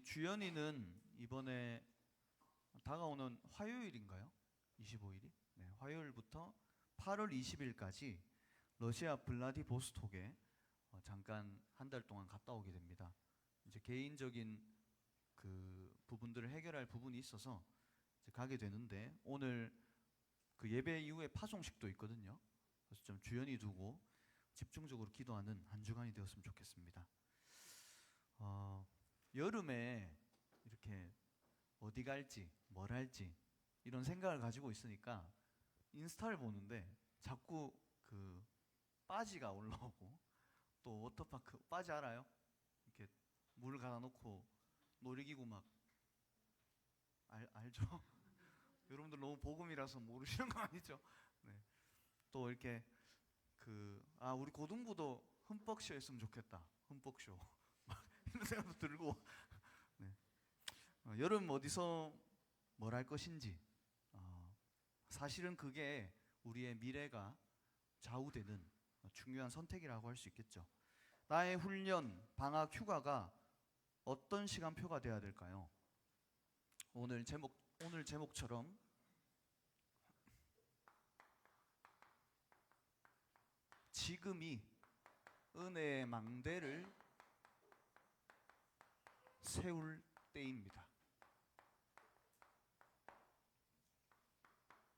우리 주연이는 이번에 다가오는 화요일인가요? 25일이? 네, 화요일부터 8월 20일까지 러시아 블라디보스톡에 잠깐 한 달 동안 갔다 오게 됩니다. 이제 개인적인 그 부분들을 해결할 부분이 있어서 이제 가게 되는데, 오늘 그 예배 이후에 파송식도 있거든요. 그래서 좀 주연이 두고 집중적으로 기도하는 한 주간이 되었으면 좋겠습니다. 여름에 이렇게 어디 갈지 뭘 할지 이런 생각을 가지고 있으니까 인스타를 보는데 자꾸 그 빠지가 올라오고, 또 워터파크 빠지 알아요? 이렇게 물 갈아 놓고 놀이기구 막 알죠? 여러분들 너무 복음이라서 모르시는 거 아니죠? 네. 또 이렇게 우리 고등부도 흠뻑쇼 했으면 좋겠다. 흠뻑쇼 막 이런 생각도 들고. 네. 여름 어디서 뭘 할 것인지, 사실은 그게 우리의 미래가 좌우되는 중요한 선택이라고 할 수 있겠죠. 나의 훈련, 방학, 휴가가 어떤 시간표가 돼야 될까요? 오늘 제목처럼 지금이 은혜의 망대를 세울 때입니다.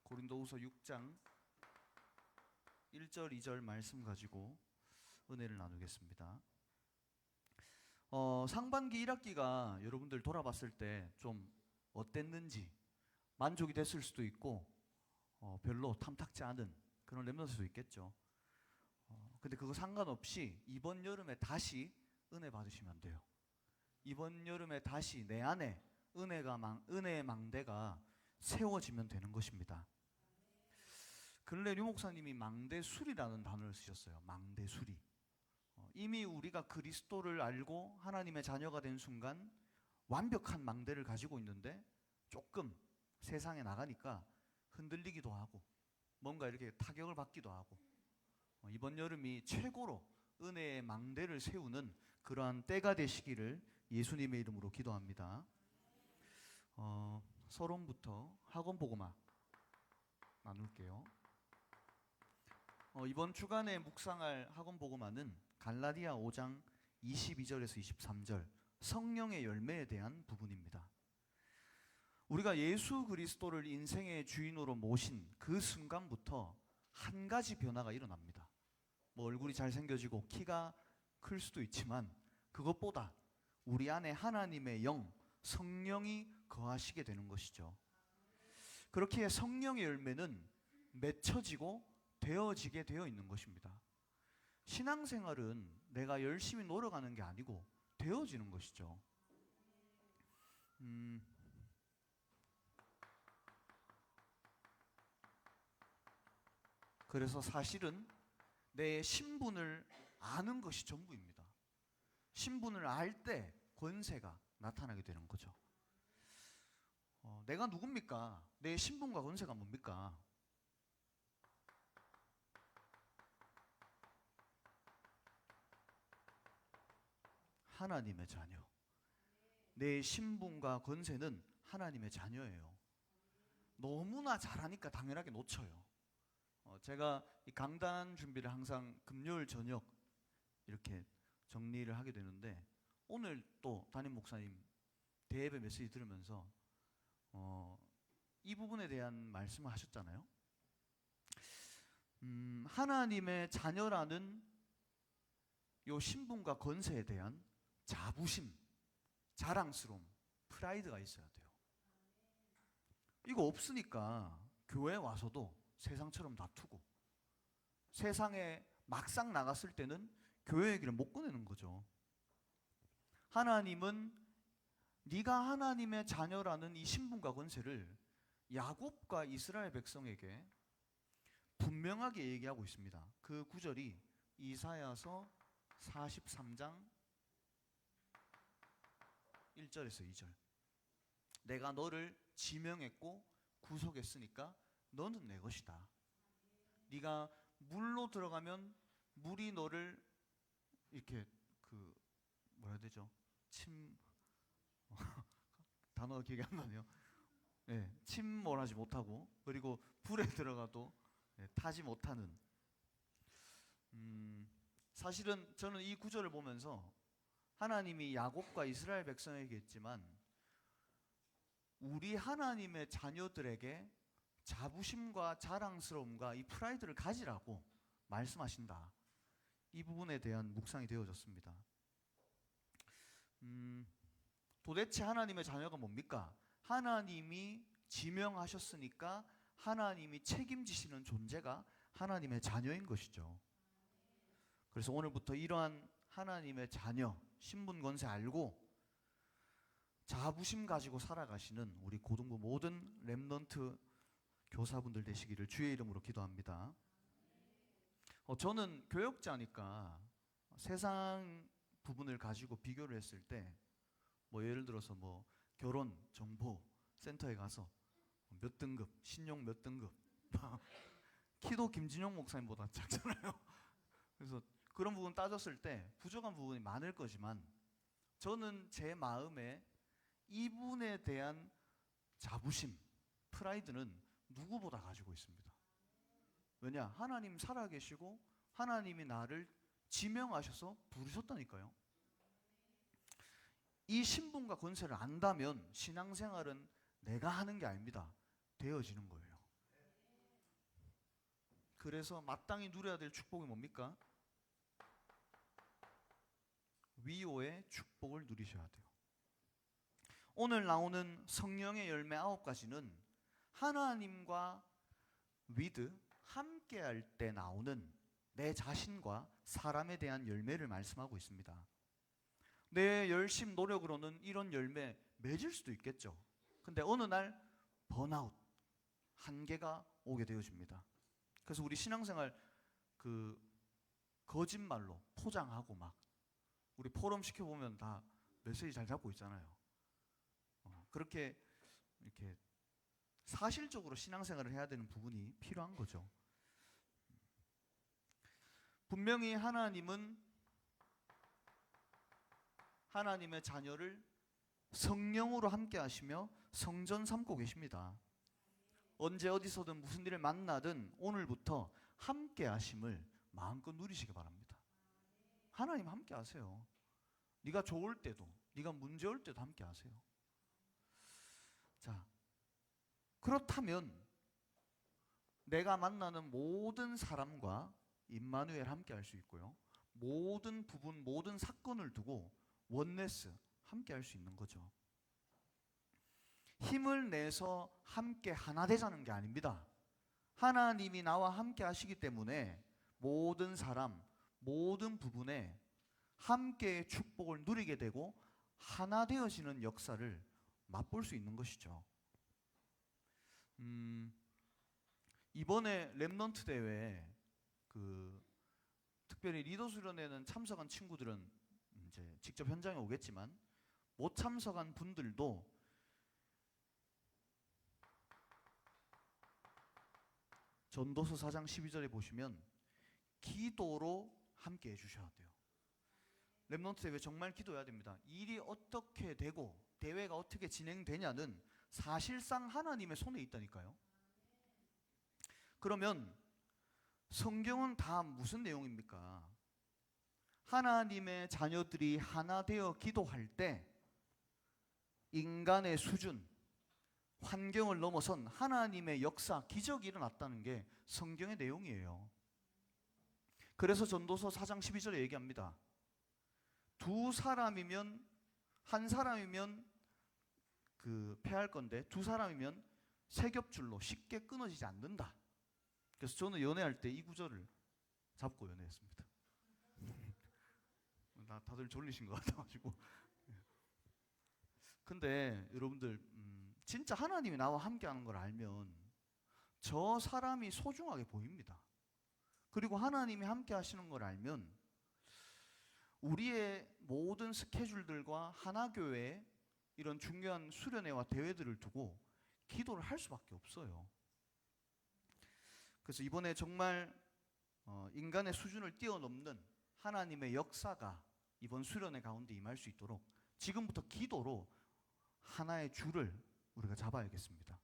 고린도후서 6장 1절 2절 말씀 가지고 은혜를 나누겠습니다. 상반기 1학기가 여러분들 돌아봤을 때 좀 어땠는지, 만족이 됐을 수도 있고 별로 탐탁지 않은 그런 렘넌트도 있겠죠. 근데 그거 상관없이 이번 여름에 다시 은혜 받으시면 돼요. 이번 여름에 다시 내 안에 은혜의 망대가 세워지면 되는 것입니다. 근래 류 목사님이 망대술이라는 단어를 쓰셨어요. 망대술이. 이미 우리가 그리스도를 알고 하나님의 자녀가 된 순간 완벽한 망대를 가지고 있는데, 조금 세상에 나가니까 흔들리기도 하고 뭔가 이렇게 타격을 받기도 하고, 이번 여름이 최고로 은혜의 망대를 세우는 그러한 때가 되시기를 예수님의 이름으로 기도합니다. 서론부터 학원 보고만 나눌게요. 이번 주간에 묵상할 학원 보고만은 갈라디아 5장 22절에서 23절 성령의 열매에 대한 부분입니다. 우리가 예수 그리스도를 인생의 주인으로 모신 그 순간부터 한 가지 변화가 일어납니다. 뭐 얼굴이 잘생겨지고 키가 클 수도 있지만, 그것보다 우리 안에 하나님의 영, 성령이 거하시게 되는 것이죠. 그렇기에 성령의 열매는 맺혀지고 되어지게 되어 있는 것입니다. 신앙생활은 내가 열심히 노력하는 게 아니고 되어지는 것이죠. 그래서 사실은 내 신분을 아는 것이 전부입니다. 신분을 알 때 권세가 나타나게 되는 거죠. 내가 누굽니까? 내 신분과 권세가 뭡니까? 하나님의 자녀. 내 신분과 권세는 하나님의 자녀예요. 너무나 잘하니까 당연하게 놓쳐요. 제가 이 강단 준비를 항상 금요일 저녁 이렇게 정리를 하게 되는데, 오늘 또 담임 목사님 대예배 메시지 들으면서 이 부분에 대한 말씀을 하셨잖아요. 하나님의 자녀라는 요 신분과 권세에 대한 자부심, 자랑스러움, 프라이드가 있어야 돼요. 이거 없으니까 교회 와서도 세상처럼 다투고, 세상에 막상 나갔을 때는 교회 얘기를 못 꺼내는 거죠. 하나님은 네가 하나님의 자녀라는 이 신분과 권세를 야곱과 이스라엘 백성에게 분명하게 얘기하고 있습니다. 그 구절이 이사야서 43장 1절에서 2절. 내가 너를 지명했고 구속했으니까 너는 내 것이다. 네가 물로 들어가면 물이 너를 이렇게 뭐라 해야 되죠? 단어가 기억이 안 나네요. 예, 침몰하지 못하고 그리고 불에 들어가도 타지 못하는. 사실은 저는 이 구절을 보면서 하나님이 야곱과 이스라엘 백성에게 했지만 우리 하나님의 자녀들에게 자부심과 자랑스러움과 이 프라이드를 가지라고 말씀하신다. 이 부분에 대한 묵상이 되어졌습니다. 도대체 하나님의 자녀가 뭡니까? 하나님이 지명하셨으니까 하나님이 책임지시는 존재가 하나님의 자녀인 것이죠. 그래서 오늘부터 이러한 하나님의 자녀, 신분 권세 알고 자부심 가지고 살아가시는 우리 고등부 모든 렘넌트 교사분들 되시기를 주의 이름으로 기도합니다. 저는 교역자니까 세상 부분을 가지고 비교를 했을 때 예를 들어서 결혼 정보 센터에 가서 몇 등급, 신용 몇 등급 키도 김진용 목사님보다 작잖아요. 그래서 그런 부분 따졌을 때 부족한 부분이 많을 거지만 저는 제 마음에 이분에 대한 자부심, 프라이드는 누구보다 가지고 있습니다. 왜냐? 하나님 살아계시고 하나님이 나를 지명하셔서 부르셨다니까요. 이 신분과 권세를 안다면 신앙생활은 내가 하는 게 아닙니다. 되어지는 거예요. 그래서 마땅히 누려야 될 축복이 뭡니까? 위로의 축복을 누리셔야 돼요. 오늘 나오는 성령의 열매 9가지는 하나님과 with 함께 할 때 나오는 내 자신과 사람에 대한 열매를 말씀하고 있습니다. 내 열심 노력으로는 이런 열매 맺을 수도 있겠죠. 근데 어느 날 번아웃, 한계가 오게 되어집니다. 그래서 우리 신앙생활 거짓말로 포장하고 막 우리 포럼 시켜보면 다 메시지 잘 잡고 있잖아요. 그렇게 이렇게 사실적으로 신앙생활을 해야 되는 부분이 필요한 거죠. 분명히 하나님은 하나님의 자녀를 성령으로 함께 하시며 성전 삼고 계십니다. 언제 어디서든 무슨 일을 만나든 오늘부터 함께 하심을 마음껏 누리시기 바랍니다. 하나님 함께 하세요. 네가 좋을 때도, 네가 문제 올 때도 함께 하세요. 자, 그렇다면 내가 만나는 모든 사람과 임마누엘 함께 할 수 있고요. 모든 부분, 모든 사건을 두고 원네스 함께 할 수 있는 거죠. 힘을 내서 함께 하나 되자는 게 아닙니다. 하나님이 나와 함께 하시기 때문에 모든 사람, 모든 부분에 함께의 축복을 누리게 되고 하나 되어지는 역사를 맛볼 수 있는 것이죠. 이번에 렘넌트 대회 특별히 리더 수련회는 참석한 친구들은 이제 직접 현장에 오겠지만 못 참석한 분들도 전도서 4장 12절에 보시면 기도로 함께 해주셔야 돼요. 렘넌트 대회 정말 기도해야 됩니다. 일이 어떻게 되고 대회가 어떻게 진행되냐는 사실상 하나님의 손에 있다니까요. 그러면 성경은 다 무슨 내용입니까? 하나님의 자녀들이 하나 되어 기도할 때 인간의 수준, 환경을 넘어선 하나님의 역사, 기적이 일어났다는 게 성경의 내용이에요. 그래서 전도서 4장 12절에 얘기합니다. 두 사람이면, 한 사람이면 패할 건데 두 사람이면 세 겹줄로 쉽게 끊어지지 않는다. 그래서 저는 연애할 때 이 구절을 잡고 연애했습니다. 다들 졸리신 것 같아가지고. 근데 여러분들 진짜 하나님이 나와 함께하는 걸 알면 저 사람이 소중하게 보입니다. 그리고 하나님이 함께 하시는 걸 알면 우리의 모든 스케줄들과 하나교회의 이런 중요한 수련회와 대회들을 두고 기도를 할 수밖에 없어요. 그래서 이번에 정말 인간의 수준을 뛰어넘는 하나님의 역사가 이번 수련회 가운데 임할 수 있도록 지금부터 기도로 하나의 줄을 우리가 잡아야겠습니다.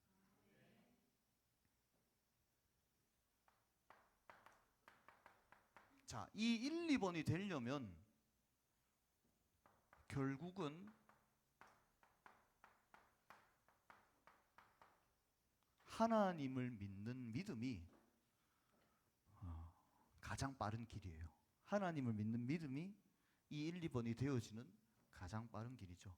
자, 이 1, 2번이 되려면 결국은 하나님을 믿는 믿음이 가장 빠른 길이에요. 하나님을 믿는 믿음이 이 1, 2번이 되어지는 가장 빠른 길이죠.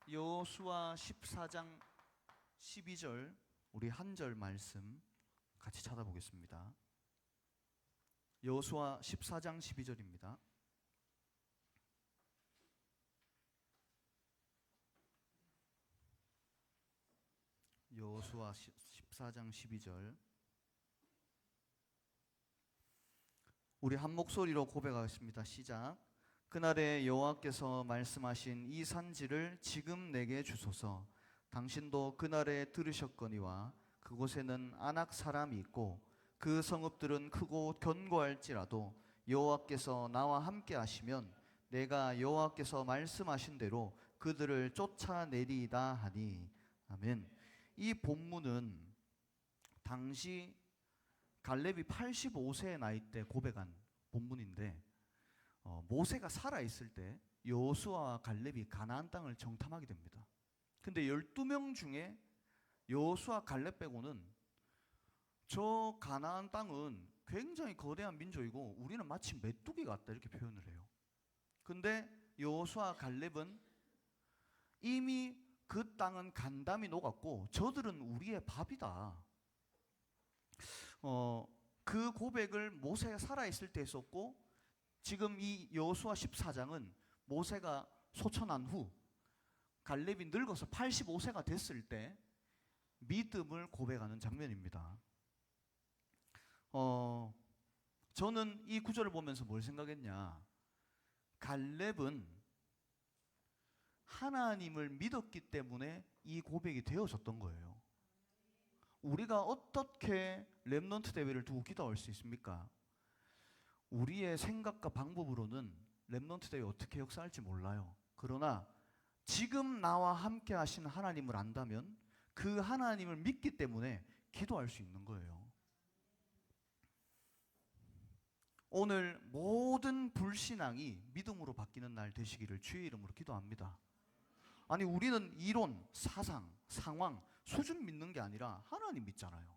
여호수아 14장 12절 우리 한 절 말씀 같이 찾아보겠습니다. 여호수아 14장 12절입니다. 여호수아 14장 12절 우리 한 목소리로 고백하겠습니다. 시작. 그날에 여호와께서 말씀하신 이 산지를 지금 내게 주소서. 당신도 그날에 들으셨거니와 그곳에는 아낙 사람이 있고 그 성읍들은 크고 견고할지라도 여호와께서 나와 함께 하시면 내가 여호와께서 말씀하신 대로 그들을 쫓아내리이다 하니. 아멘. 이 본문은 당시 갈렙이 85세의 나이 때 고백한 본문인데 모세가 살아있을 때 여호수아와 갈렙이 가나안 땅을 정탐하게 됩니다. 근데 12명 중에 여호수아 갈렙 빼고는 저 가나안 땅은 굉장히 거대한 민족이고 우리는 마치 메뚜기 같다 이렇게 표현을 해요. 근데 여호수아 갈렙은 이미 그 땅은 간담이 녹았고 저들은 우리의 밥이다. 그 고백을 모세가 살아있을 때 했었고 지금 이 여호수아 14장은 모세가 소천한 후 갈렙이 늙어서 85세가 됐을 때 믿음을 고백하는 장면입니다. 저는 이 구절을 보면서 뭘 생각했냐. 갈렙은 하나님을 믿었기 때문에 이 고백이 되어졌던 거예요. 우리가 어떻게 렘넌트 대회를 두고 기도할 수 있습니까? 우리의 생각과 방법으로는 렘넌트 대회 어떻게 역사할지 몰라요. 그러나 지금 나와 함께 하신 하나님을 안다면 그 하나님을 믿기 때문에 기도할 수 있는 거예요. 오늘 모든 불신앙이 믿음으로 바뀌는 날 되시기를 주의 이름으로 기도합니다. 아니 우리는 이론, 사상, 상황, 수준 믿는 게 아니라 하나님 믿잖아요.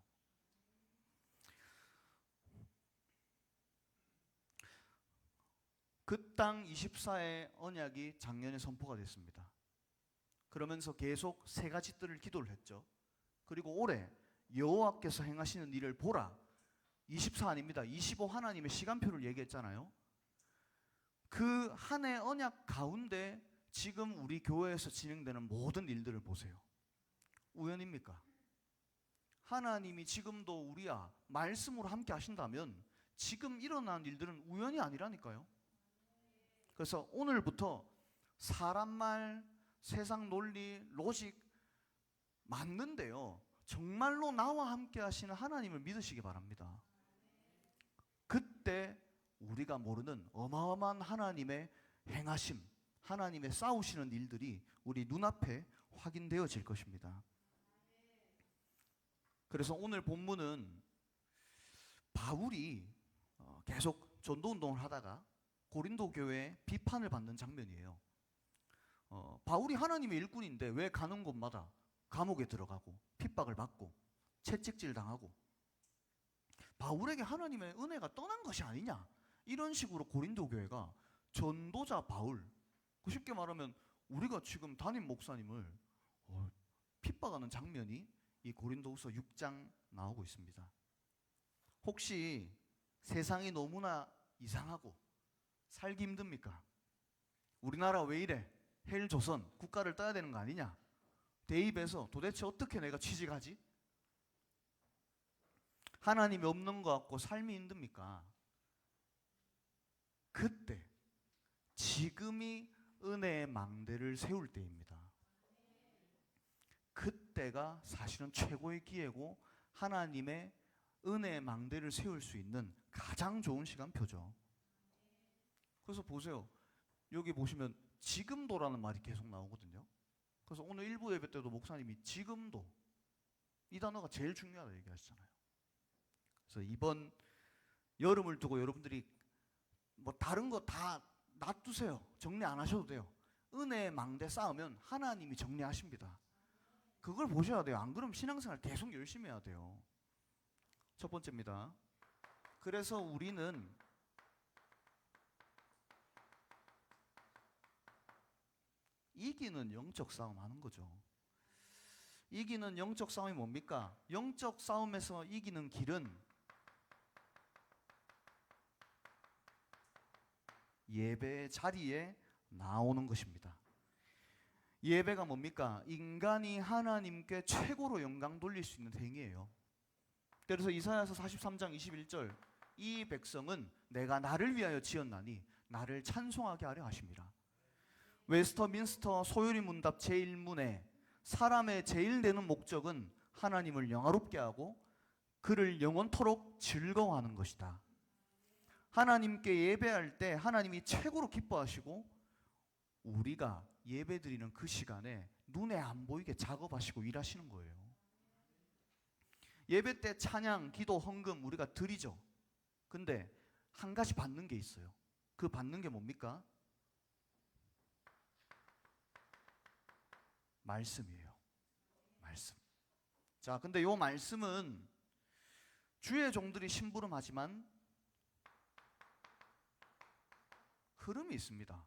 그 땅 24의 언약이 작년에 선포가 됐습니다. 그러면서 계속 세 가지 뜰을 기도를 했죠. 그리고 올해 여호와께서 행하시는 일을 보라. 24 아닙니다. 25 하나님의 시간표를 얘기했잖아요. 그 한 해 언약 가운데 지금 우리 교회에서 진행되는 모든 일들을 보세요. 우연입니까? 하나님이 지금도 우리야 말씀으로 함께 하신다면 지금 일어난 일들은 우연이 아니라니까요. 그래서 오늘부터 사람 말, 세상 논리, 로직 맞는데요. 정말로 나와 함께 하시는 하나님을 믿으시기 바랍니다. 그때 우리가 모르는 어마어마한 하나님의 행하심, 하나님의 싸우시는 일들이 우리 눈앞에 확인되어질 것입니다. 그래서 오늘 본문은 바울이 계속 전도운동을 하다가 고린도 교회에 비판을 받는 장면이에요. 바울이 하나님의 일꾼인데 왜 가는 곳마다 감옥에 들어가고 핍박을 받고 채찍질 당하고 바울에게 하나님의 은혜가 떠난 것이 아니냐 이런 식으로 고린도 교회가 전도자 바울, 쉽게 말하면 우리가 지금 담임 목사님을 핍박하는 장면이 이 고린도후서 6장 나오고 있습니다. 혹시 세상이 너무나 이상하고 살기 힘듭니까? 우리나라 왜 이래? 헬조선 국가를 떠야 되는 거 아니냐? 대입해서 도대체 어떻게 내가 취직하지? 하나님이 없는 것 같고 삶이 힘듭니까? 그때 지금이 은혜의 망대를 세울 때입니다. 그때가 사실은 최고의 기회고 하나님의 은혜의 망대를 세울 수 있는 가장 좋은 시간표죠. 그래서 보세요. 여기 보시면 지금도라는 말이 계속 나오거든요. 그래서 오늘 일부 예배 때도 목사님이 지금도 이 단어가 제일 중요하다 얘기하시잖아요. 그래서 이번 여름을 두고 여러분들이 뭐 다른 거 다 놔두세요. 정리 안 하셔도 돼요. 은혜의 망대 쌓으면 하나님이 정리하십니다. 그걸 보셔야 돼요. 안 그러면 신앙생활 계속 열심히 해야 돼요. 첫 번째입니다. 그래서 우리는 이기는 영적 싸움 하는 거죠. 이기는 영적 싸움이 뭡니까? 영적 싸움에서 이기는 길은 예배의 자리에 나오는 것입니다. 예배가 뭡니까? 인간이 하나님께 최고로 영광 돌릴 수 있는 행위예요. 그래서 이사야서 43장 21절 이 백성은 내가 나를 위하여 지었나니 나를 찬송하게 하려 하십니다. 웨스터민스터 소요리 문답 제1문에 사람의 제일 되는 목적은 하나님을 영화롭게 하고 그를 영원토록 즐거워하는 것이다. 하나님께 예배할 때 하나님이 최고로 기뻐하시고 우리가 예배드리는 그 시간에 눈에 안 보이게 작업하시고 일하시는 거예요. 예배 때 찬양, 기도, 헌금 우리가 드리죠. 근데 한 가지 받는 게 있어요. 그 받는 게 뭡니까? 말씀이에요. 말씀. 자, 근데 요 말씀은 주의 종들이 심부름하지만 흐름이 있습니다.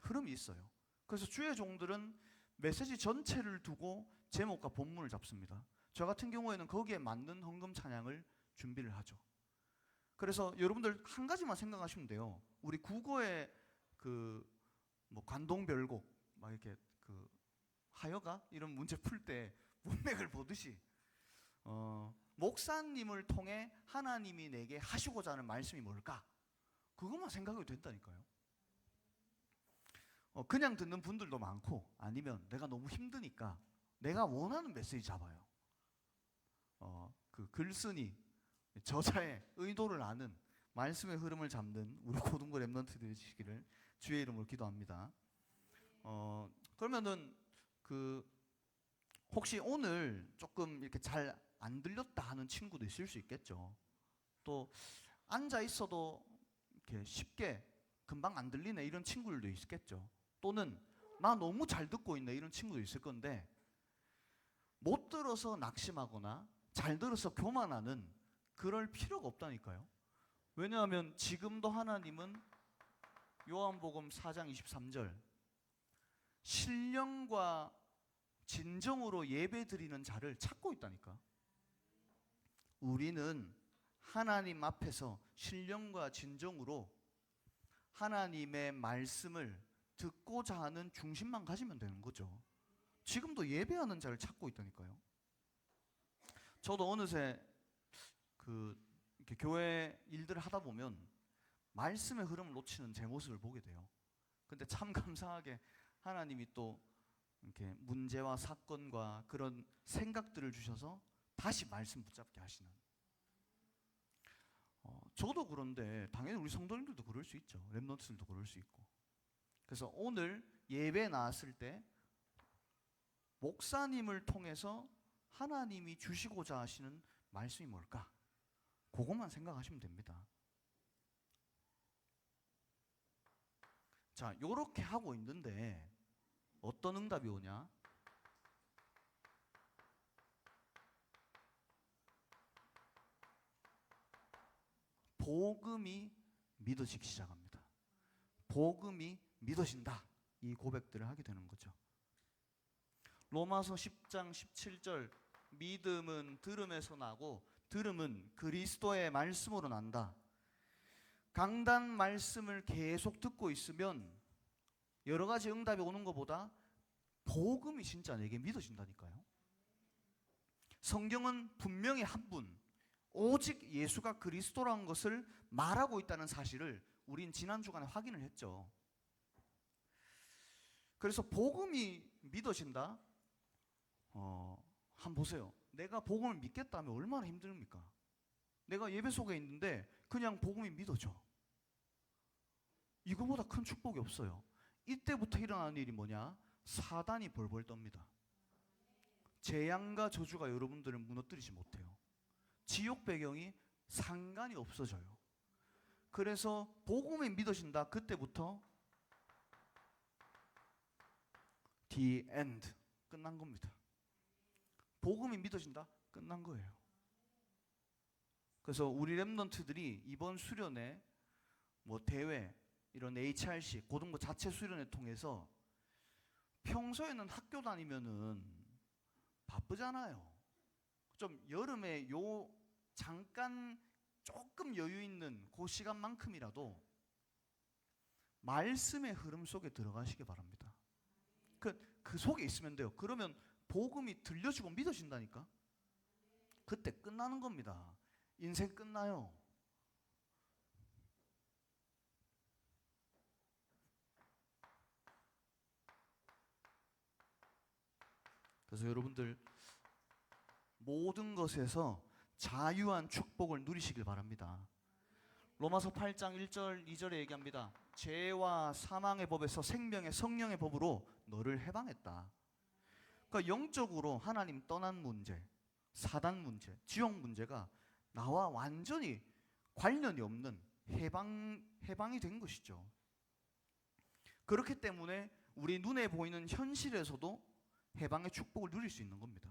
흐름이 있어요. 그래서 주의 종들은 메시지 전체를 두고 제목과 본문을 잡습니다. 저 같은 경우에는 거기에 맞는 헌금 찬양을 준비를 하죠. 그래서 여러분들 한 가지만 생각하시면 돼요. 우리 국어의 뭐 관동별곡 막 이렇게 하여가 이런 문제 풀 때 문맥을 보듯이 목사님을 통해 하나님이 내게 하시고자 하는 말씀이 뭘까? 그것만 생각해도 된다니까요. 그냥 듣는 분들도 많고 아니면 내가 너무 힘드니까 내가 원하는 메시지 잡아요. 그 글쓴이 저자의 의도를 아는 말씀의 흐름을 잡는 우리 고등부 랩런트 되시기를 주의 이름으로 기도합니다. 그러면은 혹시 오늘 조금 이렇게 잘 안 들렸다 하는 친구도 있을 수 있겠죠. 또 앉아 있어도 이렇게 쉽게 금방 안 들리네 이런 친구들도 있겠죠. 또는 나 너무 잘 듣고 있네 이런 친구도 있을 건데 못 들어서 낙심하거나 잘 들어서 교만하는 그럴 필요가 없다니까요. 왜냐하면 지금도 하나님은 요한복음 4장 23절 신령과 진정으로 예배드리는 자를 찾고 있다니까. 우리는 하나님 앞에서 신령과 진정으로 하나님의 말씀을 듣고자 하는 중심만 가지면 되는 거죠. 지금도 예배하는 자를 찾고 있다니까요. 저도 어느새 이렇게 교회 일들을 하다 보면 말씀의 흐름을 놓치는 제 모습을 보게 돼요. 근데 참 감사하게 하나님이 또 이렇게 문제와 사건과 그런 생각들을 주셔서 다시 말씀 붙잡게 하시는. 저도 그런데 당연히 우리 성도님들도 그럴 수 있죠. 랩런트들도 그럴 수 있고. 그래서 오늘 예배에 나왔을 때 목사님을 통해서 하나님이 주시고자 하시는 말씀이 뭘까? 그것만 생각하시면 됩니다. 자, 요렇게 하고 있는데 어떤 응답이 오냐? 복음이 믿어지기 시작합니다. 복음이 믿어진다. 이 고백들을 하게 되는 거죠. 로마서 10장 17절 믿음은 들음에서 나고 들음은 그리스도의 말씀으로 난다. 강단 말씀을 계속 듣고 있으면 여러 가지 응답이 오는 것보다 복음이 진짜 내게 믿어진다니까요. 성경은 분명히 한 분, 오직 예수가 그리스도라는 것을 말하고 있다는 사실을 우린 지난 주간에 확인을 했죠. 그래서 복음이 믿어진다? 한번 보세요. 내가 복음을 믿겠다면 얼마나 힘듭니까? 내가 예배 속에 있는데 그냥 복음이 믿어져. 이거보다 큰 축복이 없어요. 이때부터 일어나는 일이 뭐냐? 사단이 벌벌 떱니다. 재앙과 저주가 여러분들을 무너뜨리지 못해요. 지옥 배경이 상관이 없어져요. 그래서 복음이 믿어진다. 그때부터 the end, 끝난 겁니다. 복음이 믿어진다? 끝난 거예요. 그래서 우리 렘넌트들이 이번 수련회 뭐 대회, 이런 HRC 고등부 자체 수련회 통해서 평소에는 학교 다니면은 바쁘잖아요. 좀 여름에 요 잠깐 조금 여유 있는 그 시간만큼이라도 말씀의 흐름 속에 들어가시기 바랍니다. 그 속에 있으면 돼요. 그러면 복음이 들려주고 믿어진다니까. 그때 끝나는 겁니다. 인생 끝나요. 그래서 여러분들 모든 것에서 자유한 축복을 누리시길 바랍니다. 로마서 8장 1절 2절에 얘기합니다. 죄와 사망의 법에서 생명의 성령의 법으로 너를 해방했다. 그러니까 영적으로 하나님 떠난 문제, 사단 문제, 지옥 문제가 나와 완전히 관련이 없는 해방이 된 것이죠. 그렇기 때문에 우리 눈에 보이는 현실에서도 해방의 축복을 누릴 수 있는 겁니다.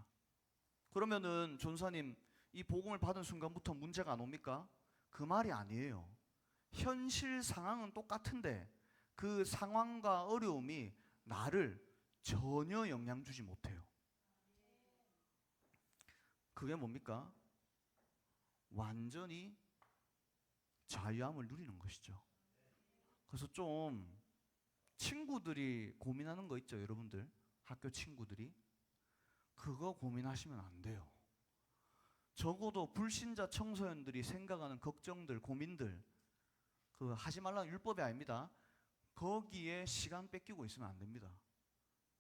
그러면은 전사님, 이 복음을 받은 순간부터 문제가 안 옵니까? 그 말이 아니에요. 현실 상황은 똑같은데 그 상황과 어려움이 나를 전혀 영향 주지 못해요. 그게 뭡니까? 완전히 자유함을 누리는 것이죠. 그래서 좀 친구들이 고민하는 거 있죠, 여러분들. 학교 친구들이. 그거 고민하시면 안 돼요. 적어도 불신자 청소년들이 생각하는 걱정들, 고민들, 그 하지 말라는 율법이 아닙니다. 거기에 시간 뺏기고 있으면 안 됩니다.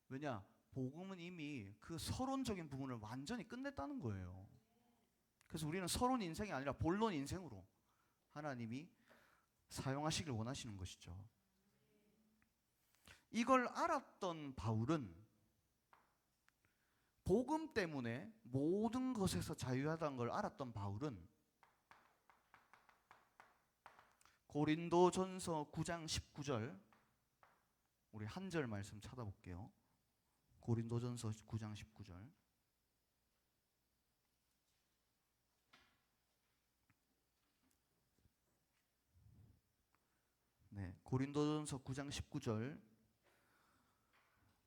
왜냐? 복음은 이미 그 서론적인 부분을 완전히 끝냈다는 거예요. 그래서 우리는 서론 인생이 아니라 본론 인생으로 하나님이 사용하시길 원하시는 것이죠. 이걸 알았던 바울은 복음 때문에 모든 것에서 자유하다는 걸 알았던 바울은 고린도전서 9장 19절, 우리 한 절 말씀 찾아볼게요. 고린도전서 9장 19절. 네, 고린도전서 9장 19절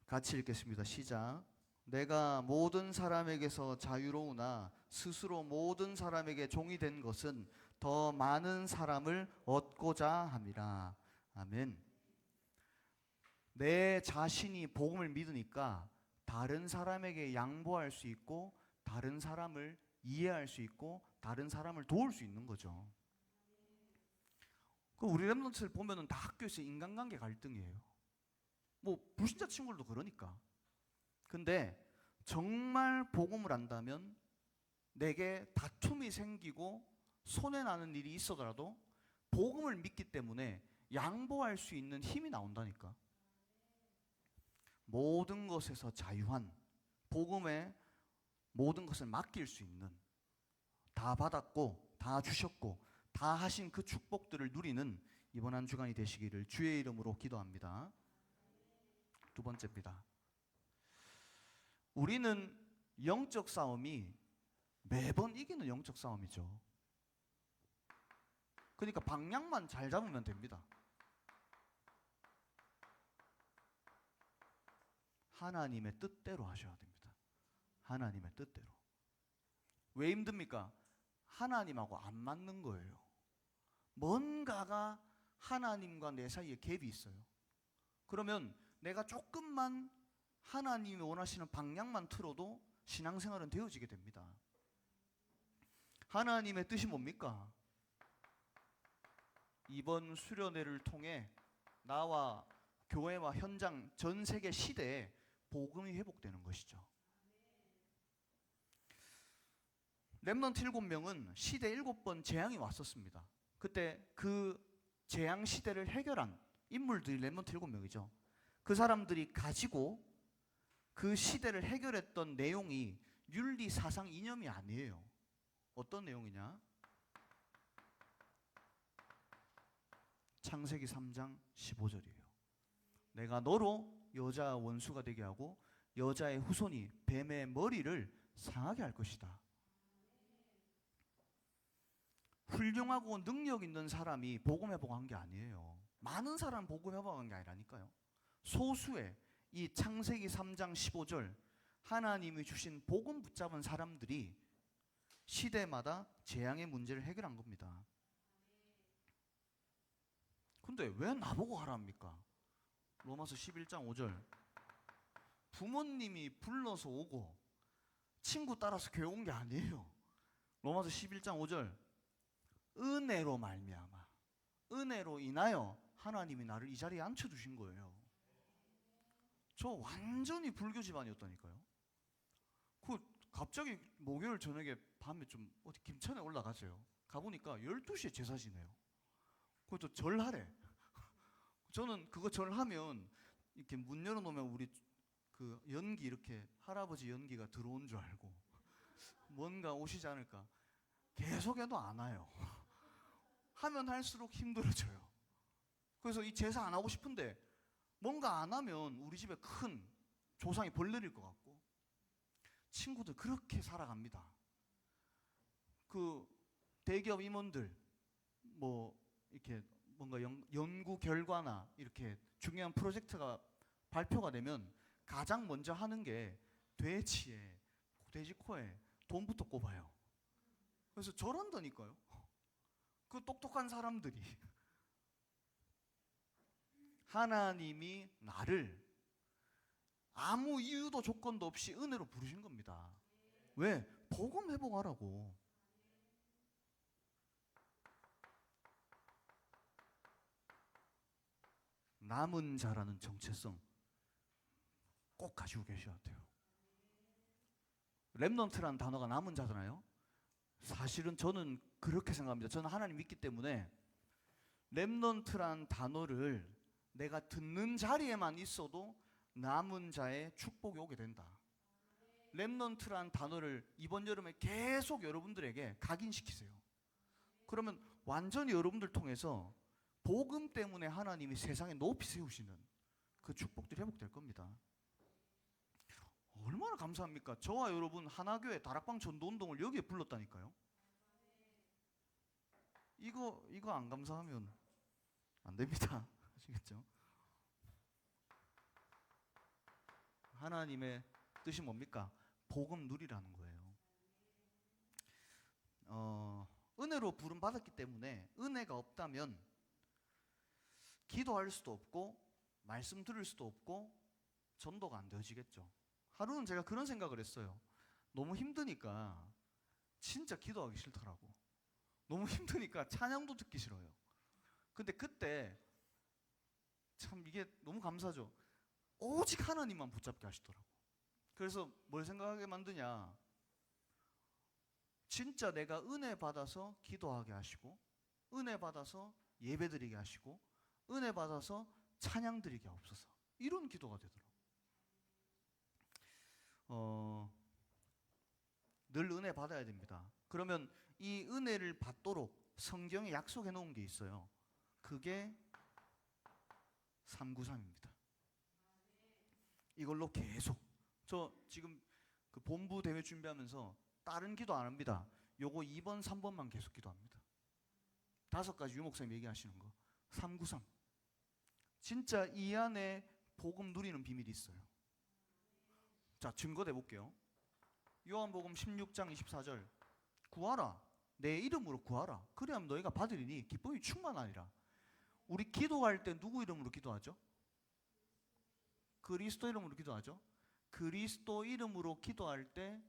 같이 읽겠습니다. 시작. 내가 모든 사람에게서 자유로우나 스스로 모든 사람에게 종이 된 것은 더 많은 사람을 얻고자 함이라. 아멘. 내 자신이 복음을 믿으니까 다른 사람에게 양보할 수 있고 다른 사람을 이해할 수 있고 다른 사람을 도울 수 있는 거죠. 우리 렘넌트들 보면은 다 학교에서 인간관계 갈등이에요. 뭐 불신자 친구들도 그러니까. 근데 정말 복음을 안다면 내게 다툼이 생기고 손해나는 일이 있어더라도 복음을 믿기 때문에 양보할 수 있는 힘이 나온다니까. 모든 것에서 자유한, 복음에 모든 것을 맡길 수 있는, 다 받았고 다 주셨고 다 하신 그 축복들을 누리는 이번 한 주간이 되시기를 주의 이름으로 기도합니다. 두 번째입니다. 우리는 영적 싸움이 매번 이기는 영적 싸움이죠. 그러니까 방향만 잘 잡으면 됩니다. 하나님의 뜻대로 하셔야 됩니다. 하나님의 뜻대로. 왜 힘듭니까? 하나님하고 안 맞는 거예요. 뭔가가 하나님과 내 사이에 갭이 있어요. 그러면 내가 조금만 하나님이 원하시는 방향만 틀어도 신앙생활은 되어지게 됩니다. 하나님의 뜻이 뭡니까? 이번 수련회를 통해 나와 교회와 현장, 전 세계 시대에 복음이 회복되는 것이죠. 렘넌트 7명은 시대 7번 재앙이 왔었습니다. 그때 그 재앙 시대를 해결한 인물들이 렘넌트 7명이죠. 그 사람들이 가지고 그 시대를 해결했던 내용이 윤리, 사상, 이념이 아니에요. 어떤 내용이냐? 창세기 3장 15절이에요. 내가 너로 여자 원수가 되게 하고 여자의 후손이 뱀의 머리를 상하게 할 것이다. 훌륭하고 능력 있는 사람이 복음 회복한 게 아니에요. 많은 사람 복음 회복한 게 아니라니까요. 소수의 이 창세기 3장 15절 하나님이 주신 복음 붙잡은 사람들이 시대마다 재앙의 문제를 해결한 겁니다. 근데 왜 나보고 하랍니까? 로마서 11장 5절 부모님이 불러서 오고 친구 따라서 교회 온 게 아니에요. 로마서 11장 5절 은혜로 말미암아 은혜로 인하여 하나님이 나를 이 자리에 앉혀두신 거예요. 저 완전히 불교 집안이었다니까요. 갑자기 목요일 저녁에 밤에 좀 어디 김천에 올라가세요. 가보니까 12시에 제사 지내요. 그것도 절하래. 저는 그거 절하면 이렇게 문 열어놓으면 우리 그 연기 이렇게 할아버지 연기가 들어온 줄 알고 뭔가 오시지 않을까. 계속 해도 안 와요. 하면 할수록 힘들어져요. 그래서 이 제사 안 하고 싶은데 뭔가 안 하면 우리 집에 큰 조상이 벌 내릴 것 같고 친구들 그렇게 살아갑니다. 그 대기업 임원들 뭐 이렇게 뭔가 연구 결과나 이렇게 중요한 프로젝트가 발표가 되면 가장 먼저 하는 게 돼지에 돼지 코에 돈부터 꼽아요. 그래서 저런다니까요. 그 똑똑한 사람들이 하나님이 나를 아무 이유도 조건도 없이 은혜로 부르신 겁니다. 왜? 복음 회복하라고. 남은 자라는 정체성 꼭 가지고 계셔야 돼요. 렘넌트라는 단어가 남은 자잖아요. 사실은 저는 그렇게 생각합니다. 저는 하나님 믿기 때문에 렘넌트란 단어를 내가 듣는 자리에만 있어도 남은 자의 축복이 오게 된다. 렘넌트란 단어를 이번 여름에 계속 여러분들에게 각인시키세요. 그러면 완전히 여러분들 통해서 복음 때문에 하나님이 세상에 높이 세우시는 그 축복들이 회복될 겁니다. 얼마나 감사합니까? 저와 여러분 하나교회 다락방 전도운동을 여기에 불렀다니까요. 이거 안 감사하면 안 됩니다. 아시겠죠? 하나님의 뜻이 뭡니까? 복음 누리라는 거예요. 은혜로 부름 받았기 때문에 은혜가 없다면 기도할 수도 없고 말씀 들을 수도 없고 전도가 안 되어지겠죠. 하루는 제가 그런 생각을 했어요. 너무 힘드니까 진짜 기도하기 싫더라고. 너무 힘드니까 찬양도 듣기 싫어요. 근데 그때 참 이게 너무 감사죠. 오직 하나님만 붙잡게 하시더라고. 그래서 뭘 생각하게 만드냐. 진짜 내가 은혜 받아서 기도하게 하시고 은혜 받아서 예배드리게 하시고 은혜 받아서 찬양 드리게 하옵소서. 이런 기도가 되더라고요. 늘 은혜 받아야 됩니다. 그러면 이 은혜를 받도록 성경에 약속해 놓은 게 있어요. 그게 393입니다. 이걸로 계속 저 지금 그 본부 대회 준비하면서 다른 기도 안 합니다. 요거 2번, 3번만 계속 기도합니다. 5가지 유목사님 얘기하시는 거 393. 진짜 이 안에 복음 누리는 비밀이 있어요. 자, 증거 대볼게요. 요한복음 16장 24절 구하라 내 이름으로 구하라 그리하면 너희가 받으리니 기쁨이 충만하리라. 우리 기도할 때 누구 이름으로 기도하죠? 그리스도 이름으로 기도하죠. 그리스도 이름으로 기도할 때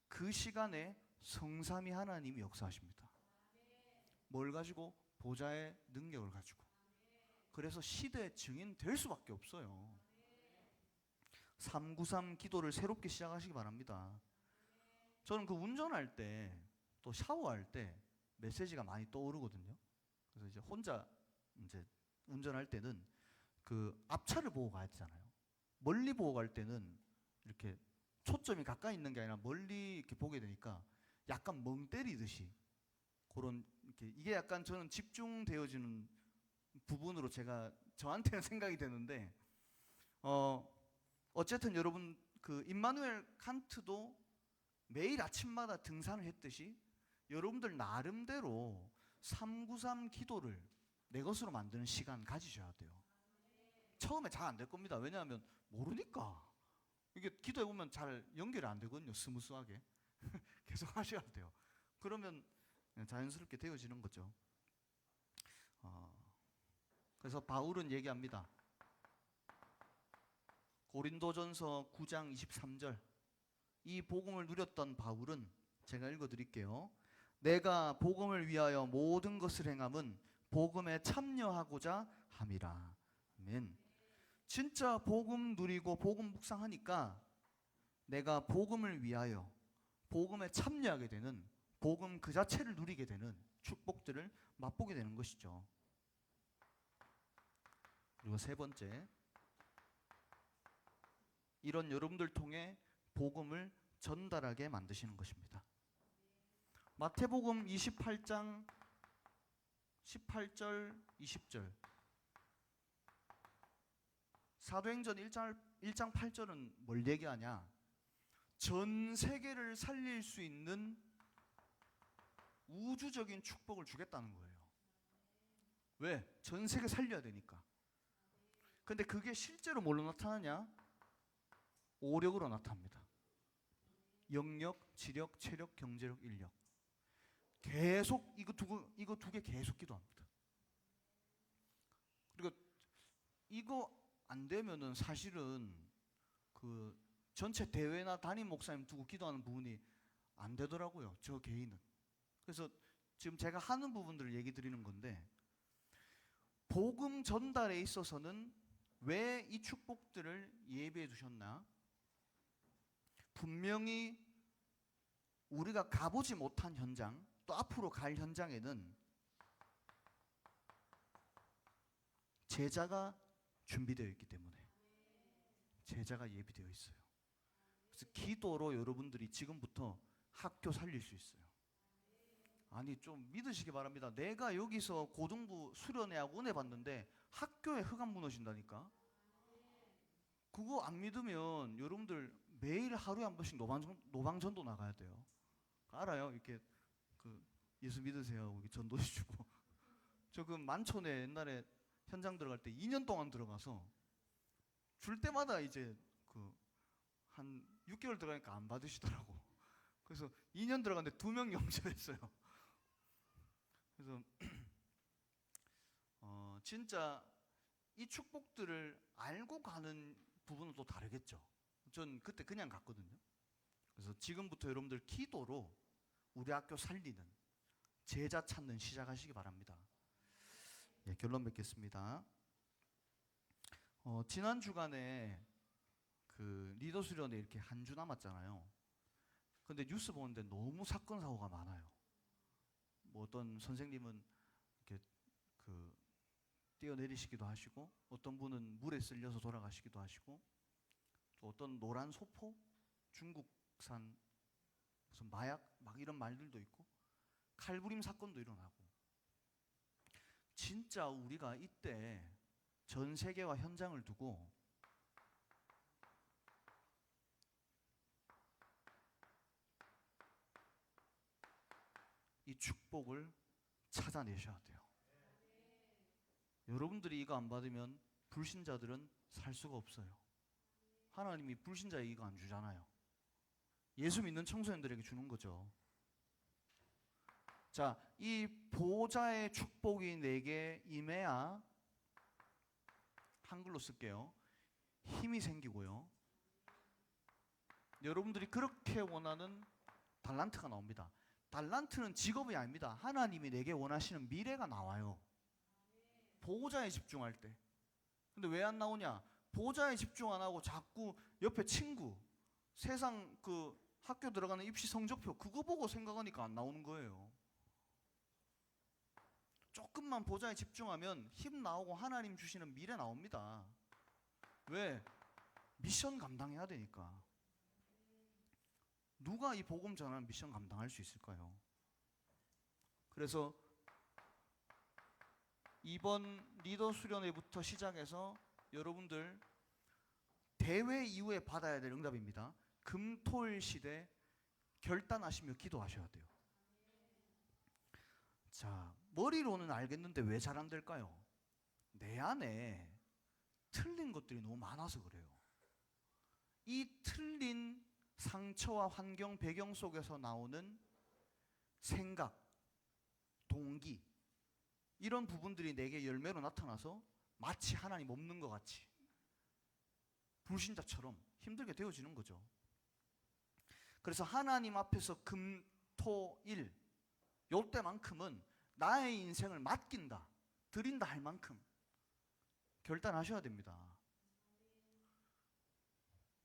그 시간에 성삼위 하나님이 역사하십니다. 뭘 가지고? 보좌의 능력을 가지고. 그래서 시대의 증인 될 수밖에 없어요. 393 기도를 새롭게 시작하시기 바랍니다. 저는 그 운전할 때 또 샤워할 때 메시지가 많이 떠오르거든요. 그래서 이제 혼자 이제 운전할 때는 그 앞차를 보고 가야 되잖아요. 멀리 보고 갈 때는 이렇게 초점이 가까이 있는 게 아니라 멀리 이렇게 보게 되니까 약간 멍 때리듯이 그런 이게 약간 저는 집중되어지는 부분으로 제가 저한테는 생각이 되는데 어쨌든 여러분 그 임마누엘 칸트도 매일 아침마다 등산을 했듯이 여러분들 나름대로 393 기도를 내 것으로 만드는 시간 가지셔야 돼요. 처음에 잘 안 될 겁니다. 왜냐하면 모르니까 이게 기도해 보면 잘 연결이 안 되거든요. 스무스하게 계속 하셔야 돼요. 그러면 자연스럽게 되어지는 거죠. 그래서 바울은 얘기합니다. 고린도전서 9장 23절. 이 복음을 누렸던 바울은 제가 읽어드릴게요. 내가 복음을 위하여 모든 것을 행함은 복음에 참여하고자 함이라. 아멘. 진짜 복음 누리고 복음 묵상하니까 내가 복음을 위하여 복음에 참여하게 되는, 복음 그 자체를 누리게 되는 축복들을 맛보게 되는 것이죠. 그리고 세 번째, 이런 여러분들 통해 복음을 전달하게 만드시는 것입니다. 마태복음 28장 18절 20절, 사도행전 1장 8절은 뭘 얘기하냐? 전 세계를 살릴 수 있는 우주적인 축복을 주겠다는 거예요. 왜? 전 세계 살려야 되니까. 근데 그게 실제로 뭘로 나타나냐? 오력으로 나타납니다. 영력, 지력, 체력, 경제력, 인력. 계속 이거 두 개 계속 기도합니다. 그리고 이거 안 되면은 사실은 그 전체 대회나 담임 목사님 두고 기도하는 부분이 안 되더라고요. 저 개인은. 그래서 지금 제가 하는 부분들을 얘기 드리는 건데, 복음 전달에 있어서는 왜 이 축복들을 예비해 두셨나? 분명히 우리가 가보지 못한 현장, 또 앞으로 갈 현장에는 제자가 준비되어 있기 때문에 제자가 예비되어 있어요. 그래서 기도로 여러분들이 지금부터 학교 살릴 수 있어요. 아니 좀 믿으시기 바랍니다. 내가 여기서 고등부 수련회하고 은혜 받는데 학교에 흑암 무너진다니까. 그거 안 믿으면 여러분들 매일 하루에 한 번씩 노방전도 나가야 돼요. 알아요? 이렇게 그 예수 믿으세요. 전도해 주고. 저 그 만촌에 옛날에 현장 들어갈 때 2년 동안 들어가서 줄 때마다 이제 그 한 6개월 들어가니까 안 받으시더라고. 그래서 2년 들어갔는데 2명 영접했어요. 그래서 진짜 이 축복들을 알고 가는 부분은 또 다르겠죠. 전 그때 그냥 갔거든요. 그래서 지금부터 여러분들 기도로 우리 학교 살리는, 제자 찾는 시작하시기 바랍니다. 예, 결론 맺겠습니다. 지난 주간에 그 리더 수련회 이렇게 한 주 남았잖아요. 근데 뉴스 보는데 너무 사건 사고가 많아요. 뭐 어떤 선생님은 이렇게 그 뛰어내리시기도 하시고, 어떤 분은 물에 쓸려서 돌아가시기도 하시고, 또 어떤 노란 소포, 중국산 무슨 마약 막 이런 말들도 있고, 칼부림 사건도 일어나고. 진짜 우리가 이때 전 세계와 현장을 두고 이 축복을 찾아내셔야 돼요. 여러분들이 이거 안 받으면 불신자들은 살 수가 없어요. 하나님이 불신자에 이거 안 주잖아요. 예수 믿는 청소년들에게 주는 거죠. 자, 이 보좌의 축복이 내게 임해야, 한글로 쓸게요, 힘이 생기고요, 여러분들이 그렇게 원하는 달란트가 나옵니다. 달란트는 직업이 아닙니다. 하나님이 내게 원하시는 미래가 나와요. 보호자에 집중할 때. 근데 왜 안 나오냐? 보호자에 집중 안 하고 자꾸 옆에 친구, 세상 그 학교 들어가는 입시 성적표 그거 보고 생각하니까 안 나오는 거예요. 조금만 보좌에 집중하면 힘 나오고 하나님 주시는 미래 나옵니다. 왜? 미션 감당해야 되니까. 누가 이 복음 전하는 미션 감당할 수 있을까요? 그래서 이번 리더 수련회부터 시작해서 여러분들 대회 이후에 받아야 될 응답입니다. 금토일 시대 결단하시며 기도하셔야 돼요. 자, 머리로는 알겠는데 왜 잘 안 될까요? 내 안에 틀린 것들이 너무 많아서 그래요. 이 틀린 상처와 환경, 배경 속에서 나오는 생각, 동기, 이런 부분들이 내게 열매로 나타나서 마치 하나님 없는 것 같이 불신자처럼 힘들게 되어지는 거죠. 그래서 하나님 앞에서 금, 토, 일, 요때만큼은 나의 인생을 맡긴다, 드린다 할 만큼 결단하셔야 됩니다.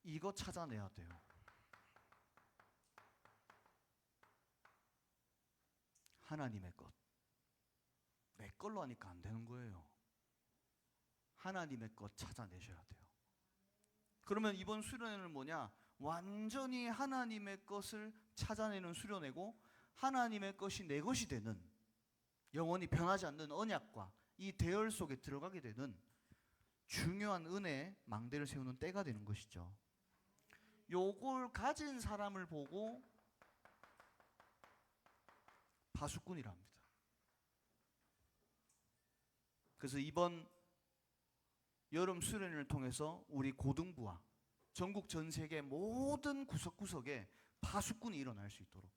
이거 찾아내야 돼요. 하나님의 것. 내 걸로 하니까 안 되는 거예요. 하나님의 것 찾아내셔야 돼요. 그러면 이번 수련회는 뭐냐? 완전히 하나님의 것을 찾아내는 수련회고, 하나님의 것이 내 것이 되는, 영원히 변하지 않는 언약과 이 대열 속에 들어가게 되는 중요한 은혜의 망대를 세우는 때가 되는 것이죠. 요걸 가진 사람을 보고 파수꾼이라 합니다. 그래서 이번 여름 수련회를 통해서 우리 고등부와 전국 전 세계 모든 구석구석에 파수꾼이 일어날 수 있도록.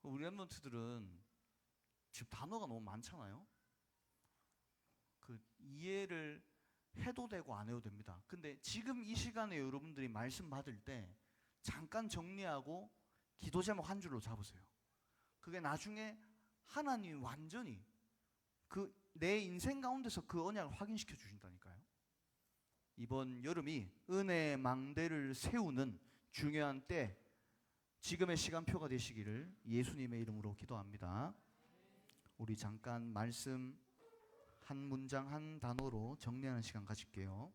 우리 랩런트들은 지금 단어가 너무 많잖아요. 그 이해를 해도 되고 안 해도 됩니다. 근데 지금 이 시간에 여러분들이 말씀 받을 때 잠깐 정리하고 기도 제목 한 줄로 잡으세요. 그게 나중에 하나님이 완전히 그 내 인생 가운데서 그 언약을 확인시켜 주신다니까요. 이번 여름이 은혜의 망대를 세우는 중요한 때, 지금의 시간표가 되시기를 예수님의 이름으로 기도합니다. 우리 잠깐 말씀 한 문장 한 단어로 정리하는 시간 가질게요.